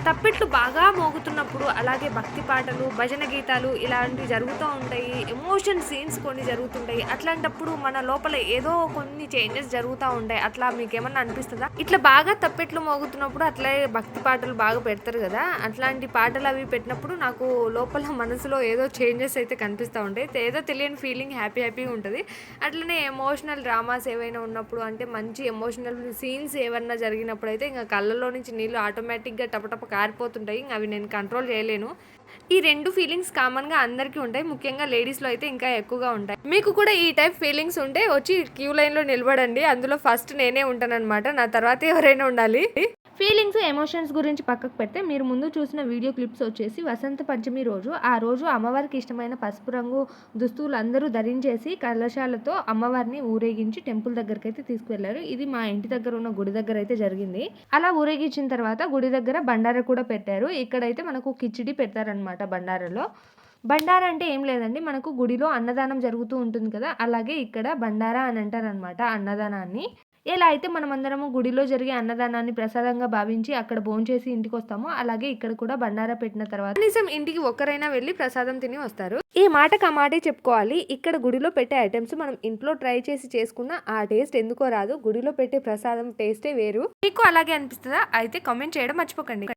తప్పెట్లు బాగా మోగుతున్నప్పుడు, అలాగే భక్తి పాటలు, భజన గీతాలు ఇలాంటివి జరుగుతూ ఉంటాయి. ఎమోషన్ సీన్స్ కొన్ని జరుగుతుంటాయి. అట్లాంటప్పుడు మన లోపల ఏదో కొన్ని చేంజెస్ జరుగుతా ఉంటాయి. అట్లా మీకేమన్నా అనిపిస్తదా? ఇట్లా బాగా తప్పెట్లు మోగుతున్నప్పుడు అట్లే భక్తి పాటలు బాగా పెడతారు గదా! అట్లాంటి పాటలు అవి పెట్టినప్పుడు నాకు లోపల మనసులో ఏదో చేంజెస్ అయితే కనిపిస్తా ఉంటాయి. ఏదో తెలియని ఫీలింగ్ హ్యాపీగా ఉంటది. అట్లనే ఎమోషనల్ డ్రామాస్ ఏవైనా ఉన్నప్పుడు అంటే మంచి ఎమోషనల్ సీన్స్ ఏవన్నా జరిగినప్పుడైతే ఇంక కళ్ళలో నుంచి నీళ్ళు ఆటోమేటిక్‌గా టపటప కారిపోతుంటాయి. ఇంక అవి నేను కంట్రోల్ చేయలేను. ఈ 2 ఫీలింగ్స్ కామన్‌గా అందరికీ ఉంటాయి. ముఖ్యంగా లేడీస్‌లో అయితే ఇంకా ఎక్కువగా ఉంటాయి. మీకు కూడా ఈ టైప్ ఫీలింగ్స్ ఉంటే వచ్చి క్యూ లైన్‌లో నిలబడండి. అందులో ఫస్ట్ నేనే ఉంటాననమాట. నా తర్వాత ఎవరైనా ఉండాలి. ఫీలింగ్స్, ఎమోషన్స్ గురించి పక్కకు పెడితే మీరు ముందు చూసిన వీడియో క్లిప్స్ వచ్చేసి వసంత పంచమి రోజు, ఆ రోజు అమ్మవారికి ఇష్టమైన పసుపు రంగు దుస్తువులు అందరూ ధరించేసి కలశాలతో అమ్మవారిని ఊరేగించి టెంపుల్ దగ్గరకైతే తీసుకువెళ్లారు. ఇది మా ఇంటి దగ్గర ఉన్న గుడి దగ్గర అయితే జరిగింది. అలా ఊరేగించిన తర్వాత గుడి దగ్గర బండారా కూడా పెట్టారు. ఇక్కడైతే మనకు కిచిడి పెడతారనమాట బండారాలో. బండారా అంటే ఏం లేదండి, మనకు గుడిలో అన్నదానం జరుగుతూ ఉంటుంది కదా! అలాగే ఇక్కడ బండారా అని అంటారనమాట అన్నదానాన్ని. ఎలా అయితే మనమందరము గుడిలో జరిగే అన్నదానాన్ని ప్రసాదంగా భావించి అక్కడ భోంచేసి ఇంటికొస్తామో, అలాగే ఇక్కడ కూడా బండారా పెట్టిన తర్వాత కనీసం ఇంటికి ఒక్కరైనా వెళ్లి ప్రసాదం తిని వస్తారు. ఈ మాటకి ఆ మాటే చెప్పుకోవాలి. ఇక్కడ గుడిలో పెట్టే ఐటమ్స్ మనం ఇంట్లో ట్రై చేసి చేసుకున్న ఆ టేస్ట్ ఎందుకో రాదు. గుడిలో పెట్టే ప్రసాదం టేస్టే వేరు. మీకు అలాగే అనిపిస్తదా? అయితే కామెంట్ చేయడం మర్చిపోకండి.